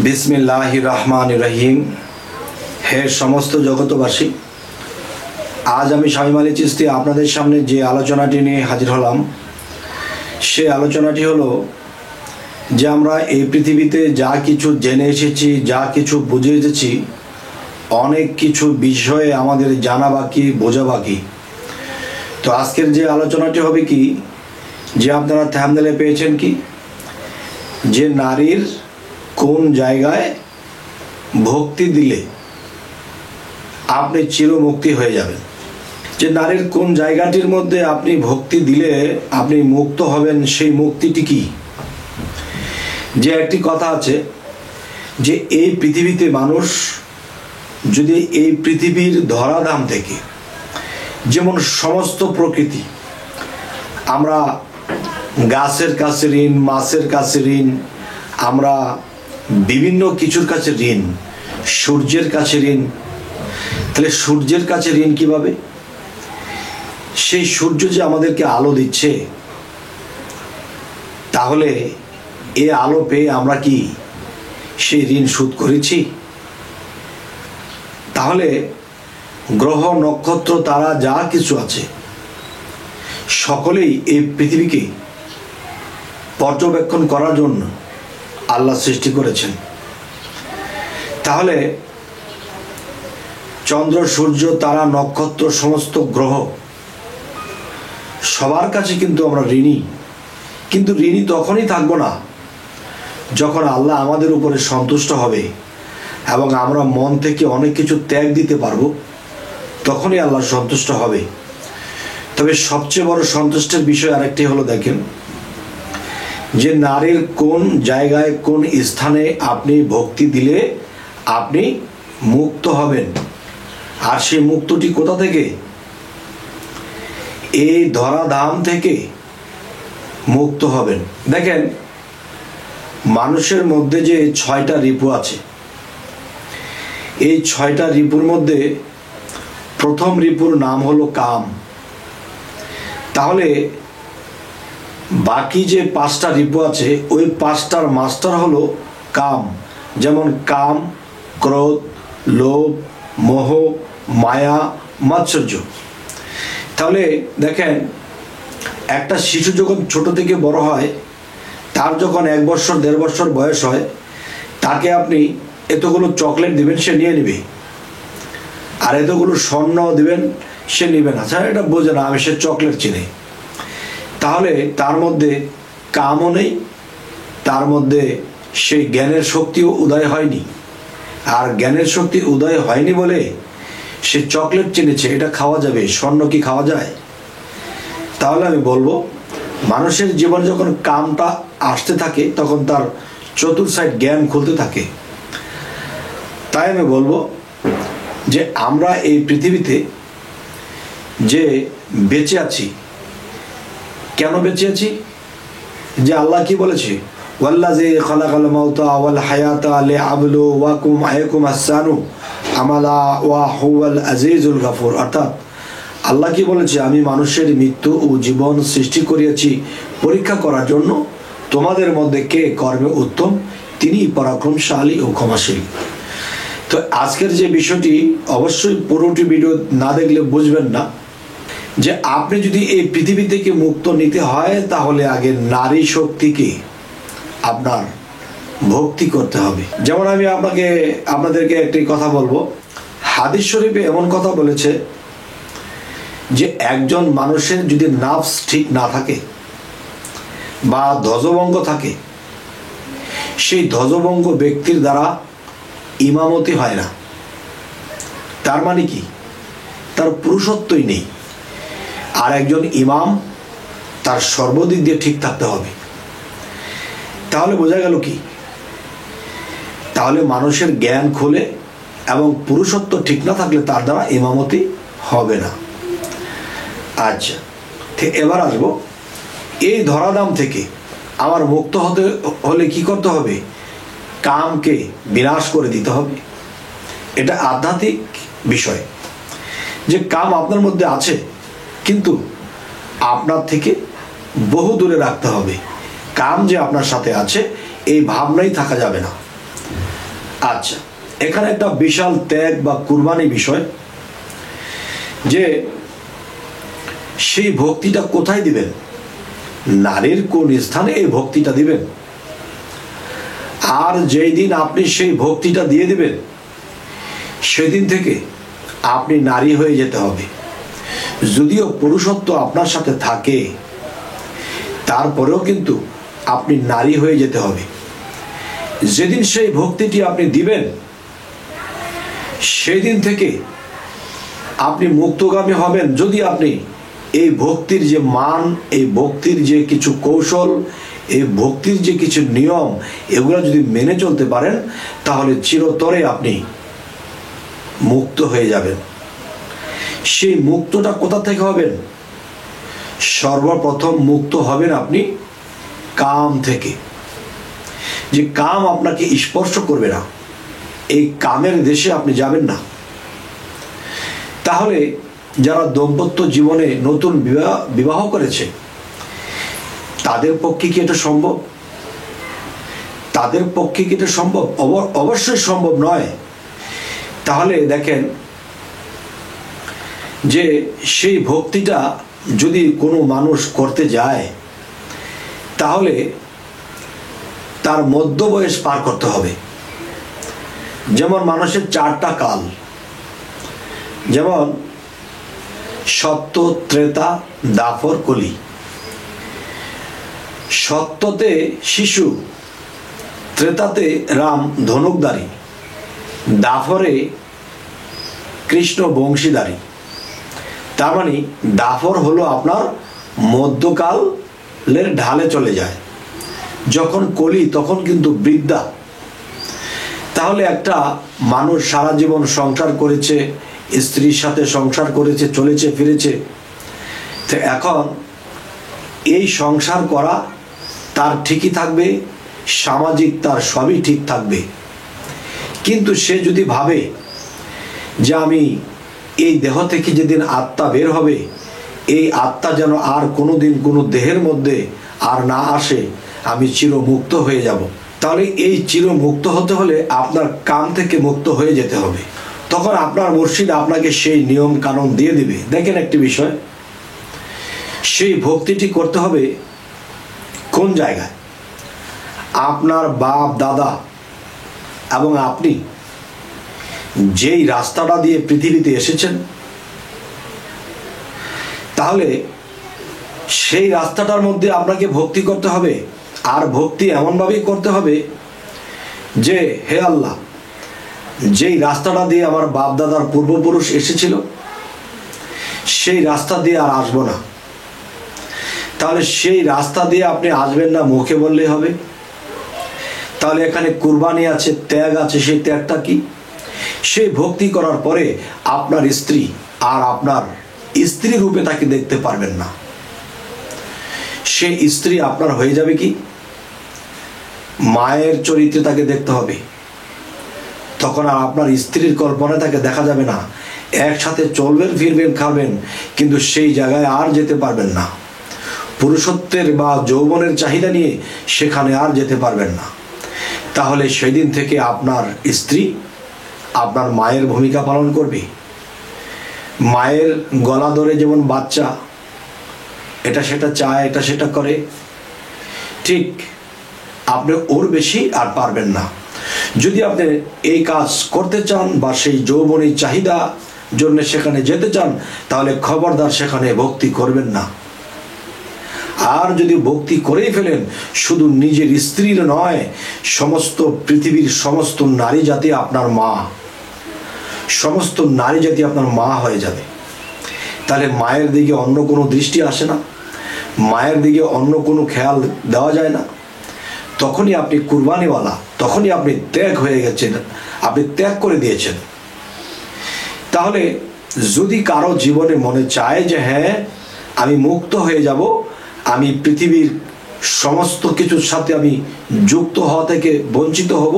बिस्मिल्लाहिर रहमानिर रहीम। हे समस्त जगतबासी, आज आमी शामीम आली चिश्ती आपनादेर सामने जे आलोचनाटी निये हाजिर हलाम से आलोचनाटी हलो जे आमरा एई पृथिवीते जा किछु जेने एसेछि, जा किछु बुझे एसेछि, अनेक किछु विषय आमादेर जाना बाकी, बोझा बाकी। तो आजकेर जे आलोचनाटी होबे कि जे आपनारा थाम्बनेले पेयेछेन कि जे नारीर कोन जायगाय भक्ति दिले आपनि चिरमुक्ति हये जाबेन। जे नारीर कोन जायगाटिर मध्य आपनि भक्ति दिले आपनि मुक्त हबेन, सेई मुक्तिटी कि? जे एकटी कथा आछे जे एई पृथिवीते मानुष यदि एई पृथिवीर धराधाम थेके जेमन समस्त प्रकृति आमरा गाछेर काछे ऋण, माछेर काछे ऋण, आमरा विभिन्न किछुर काछे ऋण, सूर्येर काछे ऋण। ताहले सूर्येर काछे ऋण किभाबे? सेई सूर्य जे आमादेरके आलो दिच्छे, ताहले ए आलो पेये आमरा कि सेई ऋण शोध करेछि? ताहले ग्रह नक्षत्र तारा जा किछु आछे सकलेई एई पृथिवीके पर्यवेक्षण करार जन्य आल्लाह सृष्टि करेছেন। ताहले चंद्र सूर्य तारा नक्षत्र समस्त ग्रह सबार काছে কিন্তু আমরা ঋণী, কিন্তু ঋণী তখনই থাকবো না যখন আল্লাহ আমাদের উপরে সন্তুষ্ট হবে এবং আমরা মন থেকে অনেক কিছু ত্যাগ দিতে পারবো, তখনই আল্লাহ সন্তুষ্ট হবে। তবে সবচেয়ে বড় সন্তুষ্টের বিষয় আরেকটি হলো, দেখেন যে নারীর কোন জায়গায় কোন স্থানে আপনি ভক্তি দিলে আপনি মুক্ত হবেন। আর সেই মুক্তটি কোথা থেকে? এই ধরাধাম থেকে মুক্ত হবেন। দেখেন মানুষের মধ্যে যে ৬টা রিপু আছে, এই ৬টা রিপুর মধ্যে প্রথম রিপুর নাম হলো কাম। তাহলে বাকি যে ৫টা রিপু আছে ওই ৫টার মাস্টার হলো কাম। যেমন কাম, ক্রোধ, লোভ, মোহ, মায়া, মাৎসর্য। তাহলে দেখেন একটা শিশু যখন ছোট থেকে বড় হয়, তার যখন ১ বছর ১.৫ বছর বয়স হয়, তাকে আপনি এতগুলো চকলেট দিবেন, সে নিয়ে নেবে। আর এতগুলো স্বর্ণ দিবেন, সে নেবে না। আচ্ছা, এটা বোঝে না, আমি সে চকলেট চিনি। তাহলে তার মধ্যে কামও নেই, তার মধ্যে সেই জ্ঞানের শক্তিও উদয় হয়নি। আর জ্ঞানের শক্তি উদয় হয়নি বলে সে চকলেট চিনেছে, এটা খাওয়া যাবে, স্বর্ণ কি খাওয়া যায়? তাহলে আমি বলবো মানুষের জীবনে যখন কামটা আসতে থাকে তখন তার চতুর সাইড জ্ঞান খুলতে থাকে। তাই আমি বলবো যে আমরা এই পৃথিবীতে যে বেঁচে আছি, কেন বেঁচে আছি? যে আল্লাহ কি বলেছে, ওয়াল্লাযী খালাকাল মাউতা ওয়াল হায়াতা লিয়াবলুওয়াকুম আইয়াকুম আহসানু আমালা ওয়া হুয়াল আজিজুল গাফুর। অর্থাৎ আল্লাহ কি বলেছে, আমি মানুষের মৃত্যু ও জীবন সৃষ্টি করিয়াছি পরীক্ষা করার জন্য, তোমাদের মধ্যে কে কর্মে উত্তম, তিনি পরাক্রমশালী ও ক্ষমাশীল। তো আজকের যে বিষয়টি অবশ্যই পুরোটি ভিডিও না দেখলে বুঝবেন না যে আপনি যদি এই পৃথিবী থেকে মুক্ত নিতে হয় তাহলে আগে নারী শক্তিকে আপনার ভক্তি করতে হবে। যেমন আমি আপনাদেরকে একটি কথা বলবো, হাদিস শরীফে এমন কথা বলেছে যে একজন মানুষের যদি নাফস ঠিক না থাকে বা ধ্বজভঙ্গ থাকে, সেই ধ্বজভঙ্গ ব্যক্তির দ্বারা ইমামতি হয় না। তার মানে কি? তার পুরুষত্বই নেই। আর একজন ইমাম তার সর্বদিক দিয়ে ঠিক থাকতে হবে। তাহলে বোঝা গেল কি? তাহলে মানুষের জ্ঞান খোলে এবং পুরুষত্ব ঠিক না থাকলে তার দ্বারা ইমামতি হবে না। আচ্ছা, ঠিক এবার আসবো, এই ধরাধাম থেকে আমার মুক্ত হতে হলে কি করতে হবে? কামকে বিনাশ করে দিতে হবে। এটা আধ্যাত্মিক বিষয় যে কাম আপনার মধ্যে আছে, কিন্তু আপনার থেকে বহু দূরে রাখতে হবে। কাম যে আপনার সাথে আছে এই ভাবনাই থাকা যাবে না। আচ্ছা, এখানে একটা বিশাল ত্যাগ বা কুরবানি বিষয়, যে সেই ভক্তিটা কোথায় দিবেন, নারীর কোন স্থানে এই ভক্তিটা দিবেন। আর যেই দিন আপনি সেই ভক্তিটা দিয়ে দিবেন, সেদিন থেকে আপনি নারী হয়ে যেতে হবে। যদিও পুরুষত্ব আপনার সাথে থাকে, তারপরেও কিন্তু আপনি নারী হয়ে যেতে হবে। যেদিন সেই ভক্তিটি আপনি দিবেন, সেদিন থেকে আপনি মুক্তগামী হবেন, যদি আপনি এই ভক্তির যে মান, এই ভক্তির যে কিছু কৌশল, এই ভক্তির যে কিছু নিয়ম, এগুলো যদি মেনে চলতে পারেন, তাহলে চিরতরে আপনি মুক্ত হয়ে যাবেন। সেই মুক্তটা কোথা থেকে হবেন? সর্বপ্রথম মুক্ত হবেন আপনি কাম থেকে। যে কাম আপনাকে স্পর্শ করবে না, এই কামের দেশে আপনি যাবেন না। তাহলে যারা দাম্পত্য জীবনে নতুন বিবাহ করেছে, তাদের পক্ষে কি এটা সম্ভব? তাদের পক্ষে কি এটা সম্ভব? অবশ্যই সম্ভব নয়। তাহলে দেখেন যে সেই ভক্তিটা যদি কোনো মানুষ করতে যায়, তাহলে তার মধ্য বয়স পার করতে হবে। যেমন মানুষের 4টা কাল, যেমন সত্য, ত্রেতা, দাপর, কলি। সত্যতে শিশু, ত্রেতাতে রাম ধনুকধারী, দাপরে কৃষ্ণ বংশীধারী। তার মানে দাপর হলো আপনার মধ্যকালের ঢালে চলে যায়। যখন কলি, তখন কিন্তু বৃদ্ধা। তাহলে একটা মানুষ সারা জীবন সংসার করেছে, স্ত্রীর সাথে সংসার করেছে, চলেছে ফিরেছে, তো এখন এই সংসার করা তার ঠিকই থাকবে, সামাজিক তার সবই ঠিক থাকবে। কিন্তু সে যদি ভাবে যে আমি এই দেহ থেকে যেদিন আত্মা বের হবে, এই আত্মা যেন আর কোনোদিন কোনো দেহের মধ্যে আর না আসে, আমি চিরমুক্ত হয়ে যাব, তাহলে এই চিরমুক্ত হতে হলে আপনার কাম থেকে মুক্ত হয়ে যেতে হবে। তখন আপনার মুর্শিদ আপনাকে সেই নিয়ম কানুন দিয়ে দিবে। দেখেন একটি বিষয়, সেই ভক্তিটি করতে হবে কোন জায়গায়? আপনার বাপ দাদা এবং আপনি যেই রাস্তাটা দিয়ে পৃথিবীতে এসেছেন, তাহলে সেই রাস্তাটার মধ্যে আপনাকে ভক্তি করতে হবে। আর ভক্তি এমনভাবেই করতে হবে যে, হে আল্লাহ, যেই রাস্তাটা দিয়ে আমার বাপ দাদার পূর্বপুরুষ এসেছিল, সেই রাস্তা দিয়ে আর আসবো না। তাহলে সেই রাস্তা দিয়ে আপনি আসবেন না, মুখে বললেই হবে। তাহলে এখানে কুরবানি আছে, ত্যাগ আছে। সেই ত্যাগটা কি? সেই ভক্তি করার পরে আপনার স্ত্রী আর আপনার স্ত্রী রূপে তাকে দেখতে পারবেন না। সেই স্ত্রী আপনার হয়ে যাবে কি? মায়ের চরিত্রে তাকে দেখতে হবে। তখন আর আপনার স্ত্রীর কল্পনায় তাকে দেখা যাবে না। একসাথে চলবেন, ফিরবেন, খাবেন, কিন্তু সেই জায়গায় আর যেতে পারবেন না। পুরুষত্বের বা যৌবনের চাহিদা নিয়ে সেখানে আর যেতে পারবেন না। তাহলে সেদিন থেকে আপনার স্ত্রী আপনার মায়ের ভূমিকা পালন করবে। মায়ের গলা ধরে যেমন বাচ্চা এটা সেটা চায়, এটা সেটা করে, ঠিক আপনি ওর বেশি আর পারবেন না। যদি আপনি এই কাজ করতে চান বা সেই যৌবনী চাহিদা জন্য সেখানে যেতে চান, তাহলে খবরদার সেখানে ভক্তি করবেন না। আর যদি ভক্তি করেই ফেলেন, শুধু নিজের স্ত্রীর নয়, সমস্ত পৃথিবীর সমস্ত নারী জাতি আপনার মা, সমস্ত নারী জাতি আপনার মা হয়ে যাবে। তাহলে মায়ের দিকে অন্য কোনো দৃষ্টি আসে না, মায়ের দিকে অন্য কোনো খেয়াল দেওয়া যায় না। তখনই আপনি কুরবানিওয়ালা, তখনই আপনি ত্যাগ হয়ে গেছেন, আপনি ত্যাগ করে দিয়েছেন। তাহলে যদি কারো জীবনে মনে চায় যে হ্যাঁ আমি মুক্ত হয়ে যাব, আমি পৃথিবীর সমস্ত কিছুর সাথে আমি যুক্ত হওয়া থেকে বঞ্চিত হব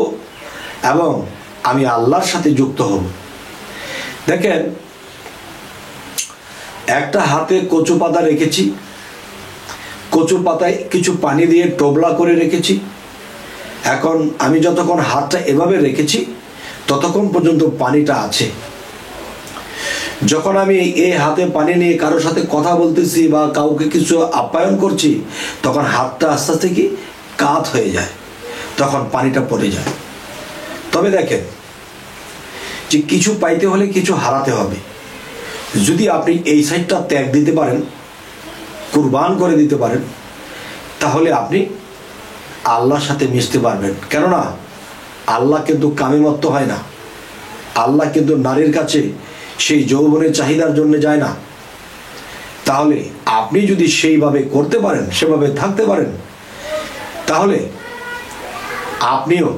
এবং আমি আল্লাহর সাথে যুক্ত হব। দেখেন, একটা হাতে কচু পাতা রেখেছি, কচু পাতায় কিছু পানি দিয়ে টোবলা করে রেখেছি, এখন আমি যতক্ষণ হাতটা এভাবে রেখেছি ততক্ষণ পর্যন্ত পানিটা আছে। যখন আমি এই হাতে পানি নিয়ে কারোর সাথে কথা বলতেছি বা কাউকে কিছু আপ্যায়ন করছি, তখন হাতটা আস্তে আস্তে কি কাত হয়ে যায়, তখন পানিটা পড়ে যায়। তবে দেখেন যে কিছু পাইতে হলে কিছু হারাতে হবে। যদি আপনি এই সাইডটা ত্যাগ দিতে পারেন, কুরবান করে দিতে পারেন, তাহলে আপনি আল্লাহর সাথে মিশতে পারবেন। কেননা আল্লাহ কিন্তু কামিমত্ত হয় না। আল্লাহ কিন্তু নারীর কাছে সেই যৌবনের চাহিদার জন্য যায় না। তাহলে আপনি যদি সেইভাবে করতে পারেন, সেভাবে থাকতে পারেন, তাহলে আপনিও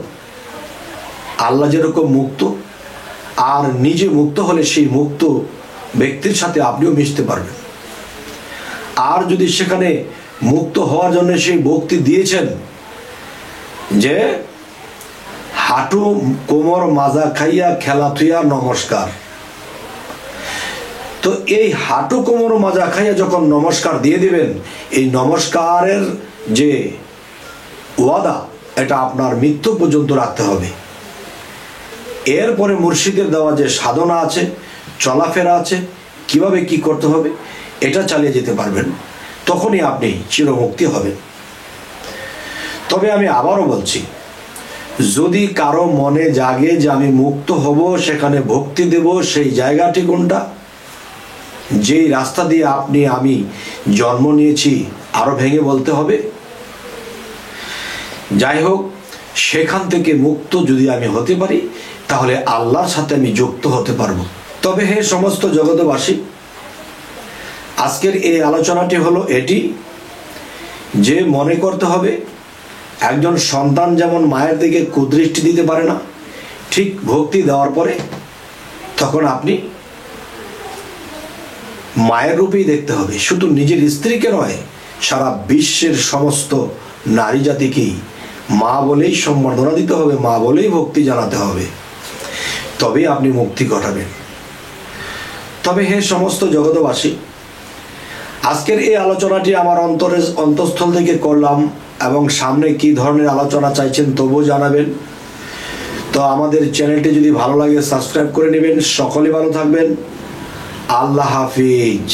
আল্লাহ যেরকম মুক্ত, আর নিজে মুক্ত হলে সেই মুক্ত ব্যক্তির সাথে আপনিও মিশতে পারবেন। আর যদি সেখানে মুক্ত হওয়ার জন্য সেই ভক্তি দিয়েছেন যে হাঁটু কোমর মাজা খাইয়া খেলা থুইয়া নমস্কার, তো এই হাঁটু কোমর মাজা খাইয়া যখন নমস্কার দিয়ে দিবেন, এই নমস্কারের যে ওয়াদা, এটা আপনার মৃত্যু পর্যন্ত রাখতে হবে। এরপরে মুর্শিদের দেওয়া যে সাধনা আছে, চলাফেরা আছে, কিভাবে কি করতে হবে, এটা চালিয়ে যেতে পারবেন, তখনই আপনি চিরমুক্তি হবেন। তবে আমি আবারও বলছি, যদি কারো মনে জাগে যে আমি মুক্ত হব, সেখানে ভক্তি দেব, সেই জায়গাটি কোনটা? যেই রাস্তা দিয়ে আমি জন্ম নিয়েছি, আরো ভেঙে বলতে হবে। যাই হোক, সেখান থেকে মুক্ত যদি আমি হতে পারি, তাহলে আল্লাহর সাথে আমি যুক্ত হতে পারবো। তবে হে সমস্ত জগতবাসী, আজকের এই আলোচনাটি হলো এটি যে মনে করতে হবে, একজন সন্তান যেমন মায়ের দিকে কুদৃষ্টি দিতে পারে না, ঠিক ভক্তি দেওয়ার পরে তখন আপনি মায়ের রূপেই দেখতে হবে। শুধু নিজের স্ত্রীকে নয়, সারা বিশ্বের সমস্ত নারী জাতিকেই মা বলেই সম্বর্ধনা দিতে হবে, মা বলেই ভক্তি জানাতে হবে, তবেই আপনি মুক্তি ঘটাবেন। তবে হে সমস্ত জগতবাসী, আজকের এই আলোচনাটি আমার অন্তঃস্থল থেকে করলাম, এবং সামনে কি ধরনের আলোচনা চাইছেন তবুও জানাবেন। তো আমাদের চ্যানেলটি যদি ভালো লাগে সাবস্ক্রাইব করে নেবেন। সকলে ভালো থাকবেন। আল্লাহ হাফিজ।